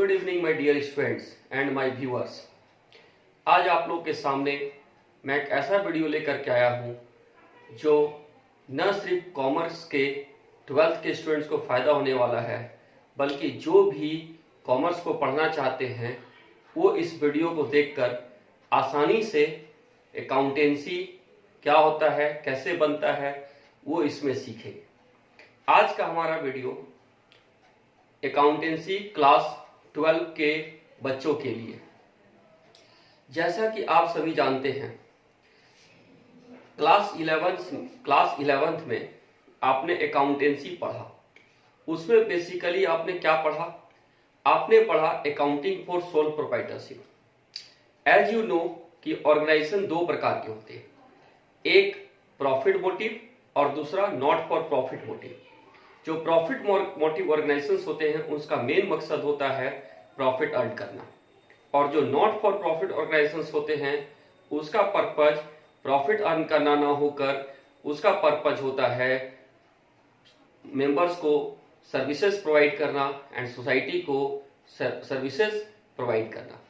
Good evening my dear students and my viewers. आज आप लोग के सामने मैं एक ऐसा वीडियो लेकर के आया हूँ जो न सिर्फ कॉमर्स के 12th के स्टूडेंट्स को फ़ायदा होने वाला है, बल्कि जो भी कॉमर्स को पढ़ना चाहते हैं वो इस वीडियो को देखकर आसानी से अकाउंटेंसी क्या होता है, कैसे बनता है, वो इसमें सीखेंगे। आज का हमारा वीडियो अकाउंटेंसी क्लास 12 के बच्चों के लिए। जैसा कि आप सभी जानते हैं, क्लास 11th में आपने अकाउंटेंसी पढ़ा। उसमें बेसिकली आपने क्या पढ़ा? आपने पढ़ा accounting for sole proprietorship. As you know कि ऑर्गेनाइजेशन दो प्रकार के होते हैं, एक प्रॉफिट मोटिव और दूसरा नॉट फॉर प्रॉफिट मोटिव। जो प्रॉफिट मोटिव ऑर्गेनाइजेशंस होते हैं उसका मेन मकसद होता है प्रॉफिट अर्न करना, और जो नॉट फॉर प्रॉफिट ऑर्गेनाइजेशंस होते हैं उसका पर्पज प्रॉफिट अर्न करना ना होकर उसका पर्पज होता है मेंबर्स को सर्विसेज प्रोवाइड करना एंड सोसाइटी को सर्विसेज प्रोवाइड करना।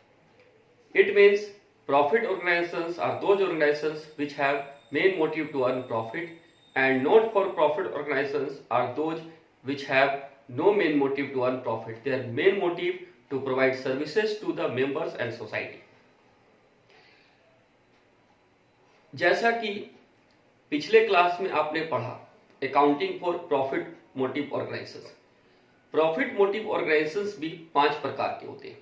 It means profit organisations are those organisations which have main motive to earn profit, and not for profit organizations are those which have no main motive to earn profit. Their main motive to provide services to the members and society. जैसा कि पिछले class में आपने पढ़ा accounting for profit motive organisations. Profit motive organisations भी 5 प्रकार के होते हैं।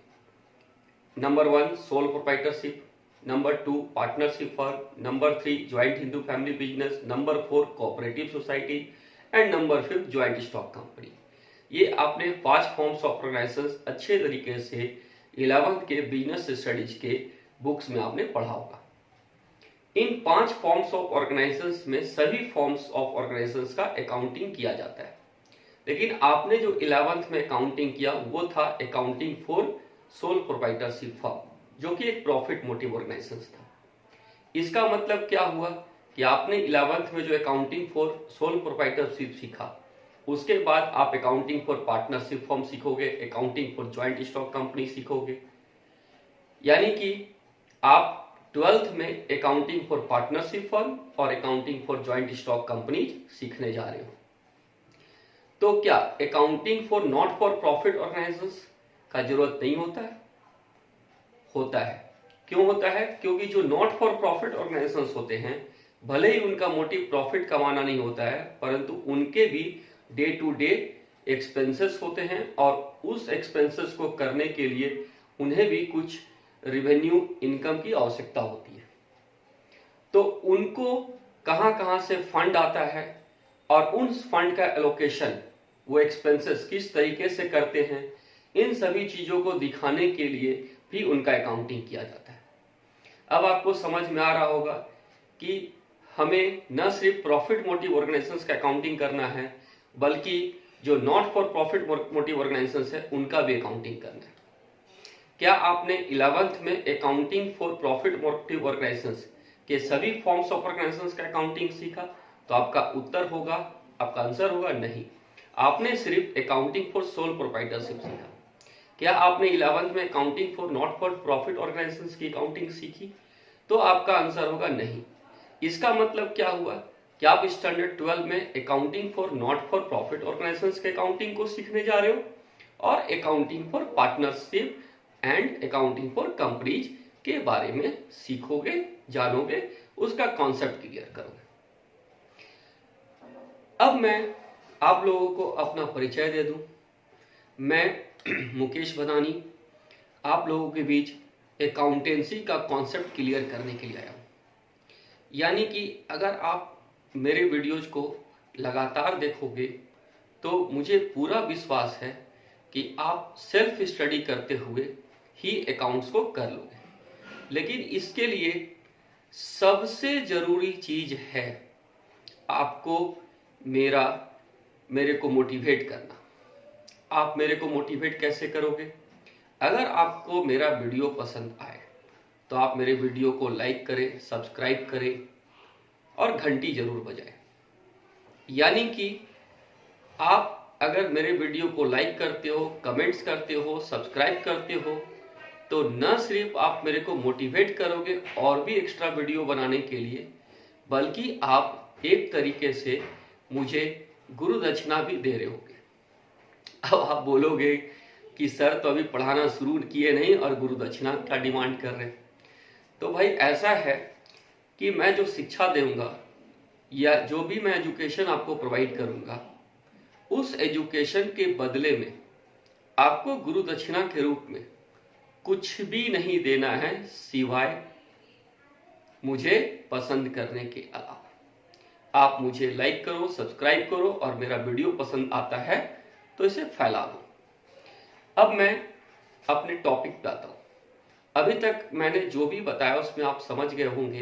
Number 1 sole proprietorship, number 2 partnership firm, number 3 joint Hindu family business, number 4 cooperative society and number 5 joint stock company. ये आपने 5 फॉर्म्स ऑफ ऑर्गेनाइजेशंस अच्छे तरीके से 11th के बिजनेस स्टडीज के बुक्स में आपने पढ़ा होगा। इन 5 फॉर्म्स ऑफ ऑर्गेनाइजेशंस में सभी फॉर्म्स ऑफ ऑर्गेनाइजेशंस का अकाउंटिंग किया जाता है, लेकिन आपने जो 11th में अकाउंटिंग किया वो था accounting for sole proprietorship firm, जो कि एक प्रॉफिट मोटिव ऑर्गेनाइजेशन था। इसका मतलब क्या हुआ कि आपने 11th में जो अकाउंटिंग फॉर सोल प्रोप्राइटरशिप सीखा, उसके बाद आप अकाउंटिंग फॉर पार्टनरशिप फर्म सीखोगे, accounting for joint stock company सीखोगे। यानी कि आप 12th में अकाउंटिंग फॉर पार्टनरशिप फर्म और accounting for joint stock company सीखने जा रहे हो। तो क्या accounting for not for profit organisations का जरूरत नहीं होता है? होता है। क्यों होता है? क्योंकि जो नॉट फॉर प्रॉफिट ऑर्गेनाइजेशंस होते हैं, भले ही उनका मोटिव प्रॉफिट कमाना नहीं होता है, परंतु उनके भी डे टू डे एक्सपेंसेस होते हैं और उस एक्सपेंसेस को करने के लिए उन्हें भी कुछ रेवेन्यू इनकम की आवश्यकता होती है। तो उनको कहां से फंड आता है और उन फंड का एलोकेशन वो एक्सपेंसेस किस तरीके से करते हैं, इन सभी चीजों को दिखाने के लिए भी उनका अकाउंटिंग किया जाता है। अब आपको समझ में आ रहा होगा कि हमें न सिर्फ प्रॉफिट मोटिव ऑर्गेनाइजेशंस का अकाउंटिंग करना है, बल्कि जो not for profit motive organisations है उनका भी अकाउंटिंग करना है। क्या आपने 11th में accounting for profit motive organisations के सभी फॉर्म्स ऑफ ऑर्गेनाइजेशंस का अकाउंटिंग सीखा? तो आपका उत्तर होगा, आपका आंसर होगा नहीं। आपने सिर्फ अकाउंटिंग फॉर सोल प्रोप्राइटरशिप सीखा। क्या आपने 11th में accounting for not for profit organisations की अकाउंटिंग सीखी? तो आपका आंसर होगा नहीं। इसका मतलब क्या हुआ कि आप स्टैंडर्ड 12 में accounting for not for profit organisations के अकाउंटिंग को सीखने जा रहे हो और accounting for partnership and accounting for companies के बारे में सीखोगे, जानोगे, उसका कॉन्सेप्ट क्लियर करोगे। अब मैं आप लोगों को अपना परिचय दे दूं। मैं मुकेश भदानी आप लोगों के बीच अकाउंटेंसी का कॉन्सेप्ट क्लियर करने के लिए आया हूँ। यानी कि अगर आप मेरे वीडियोज को लगातार देखोगे तो मुझे पूरा विश्वास है कि आप सेल्फ स्टडी करते हुए ही अकाउंट्स को कर लोगे। लेकिन इसके लिए सबसे जरूरी चीज है आपको मेरे को मोटिवेट करना। आप मेरे को मोटिवेट कैसे करोगे? अगर आपको मेरा वीडियो पसंद आए तो आप मेरे वीडियो को लाइक करें, सब्सक्राइब करें और घंटी जरूर बजाएं। यानी कि आप अगर मेरे वीडियो को लाइक करते हो, कमेंट्स करते हो, सब्सक्राइब करते हो, तो न सिर्फ आप मेरे को मोटिवेट करोगे और भी एक्स्ट्रा वीडियो बनाने के लिए, बल्कि आप एक तरीके से मुझे गुरु दक्षिणा भी दे रहे होगे। अब आप बोलोगे कि सर तो अभी पढ़ाना शुरू किए नहीं और गुरु दक्षिणा का डिमांड कर रहे हैं। तो भाई ऐसा है कि मैं जो शिक्षा दूंगा या जो भी मैं एजुकेशन आपको प्रोवाइड करूंगा, उस एजुकेशन के बदले में आपको गुरु दक्षिणा के रूप में कुछ भी नहीं देना है सिवाय मुझे पसंद करने के अलावा। आप मुझे लाइक करो, सब्सक्राइब करो और मेरा वीडियो पसंद आता है तो इसे फैला दो। अब मैं अपने टॉपिक पे आता हूं। अभी तक मैंने जो भी बताया उसमें आप समझ गए होंगे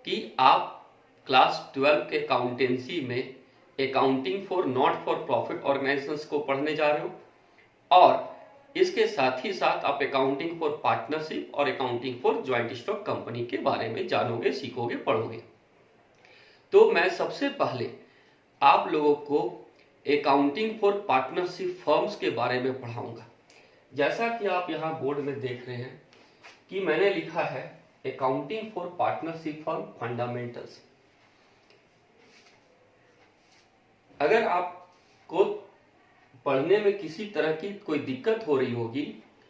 कि आप क्लास 12 के अकाउंटेंसी में accounting for not for profit organisations को पढ़ने जा रहे हो, और इसके साथ ही साथ आप अकाउंटिंग फॉर पार्टनरशिप और accounting for joint stock company के बारे में जानोगे, सीखोगे, पढ़ोगे। तो मैं सबसे पहले आप लोगों को अकाउंटिंग फॉर पार्टनरशिप फर्म्स के बारे में पढ़ाऊंगा। जैसा कि आप यहाँ बोर्ड में देख रहे हैं कि मैंने लिखा है accounting for partnership firm fundamentals. अगर आपको पढ़ने में किसी तरह की कोई दिक्कत हो रही होगी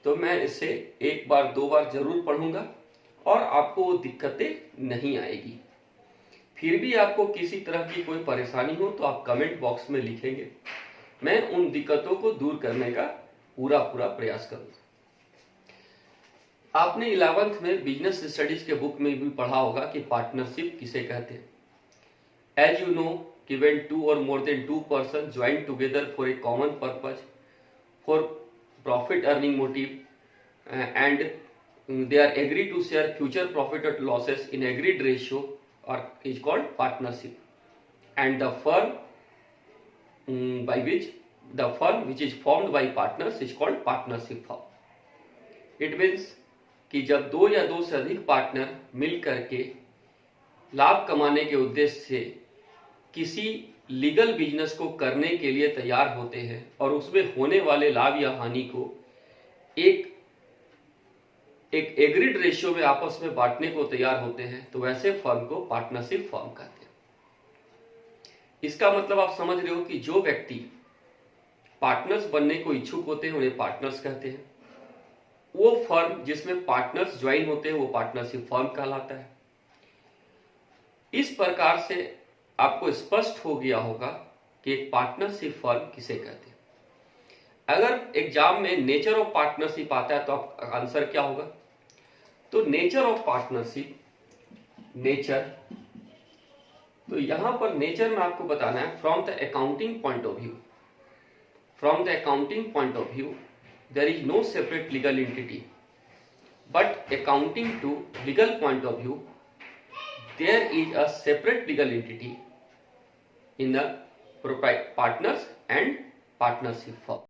तो मैं इसे एक बार दो बार जरूर पढ़ूंगा और आपको वो दिक्कतें नहीं आएगी। फिर भी आपको किसी तरह की कोई परेशानी हो तो आप कमेंट बॉक्स में लिखेंगे, मैं उन दिक्कतों को दूर करने का पूरा प्रयास करूंगा। आपने 11th में बिजनेस स्टडीज के बुक में भी पढ़ा होगा कि पार्टनरशिप किसे कहते हैं। एज यू नो कि when two or more than two persons join together for a common purpose, for profit earning motive, and they are agreed to share future profit or losses in agreed ratio, or is called partnership. And the firm which is formed by partners is called partnership firm. It means कि जब दो या दो से अधिक partner मिल करके लाभ कमाने के उद्देश्य से किसी लीगल बिजनेस को करने के लिए तैयार होते हैं और उसमें होने वाले लाभ या हानि को एक एग्रीड रेशियो में आपस में बांटने को तैयार होते हैं, तो वैसे फर्म को पार्टनरशिप फर्म कहते हैं। इसका मतलब आप समझ रहे हो कि जो व्यक्ति पार्टनर्स बनने को इच्छुक होते हैं उन्हें पार्टनर्स कहते हैं। वो फर्म जिसमें पार्टनर्स ज्वाइन होते हैं वो पार्टनरशिप फर्म कहलाता है। इस प्रकार से आपको स्पष्ट हो गया होगा कि एक पार्टनरशिप फर्म किसे कहते हैं। अगर एग्जाम में नेचर ऑफ पार्टनरशिप आता है तो आपका आंसर क्या होगा? तो नेचर ऑफ पार्टनरशिप, नेचर, तो यहां पर नेचर में आपको बताना है from the accounting point of view. From the accounting point of view there is no separate legal entity, but accounting to legal point of view there is a separate legal entity in the partners and partnership firm.